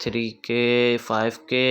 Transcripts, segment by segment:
3K 5K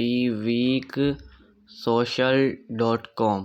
tweaksocial.com.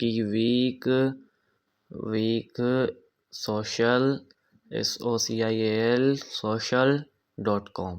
tweak social social.com.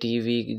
tweak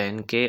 10K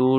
2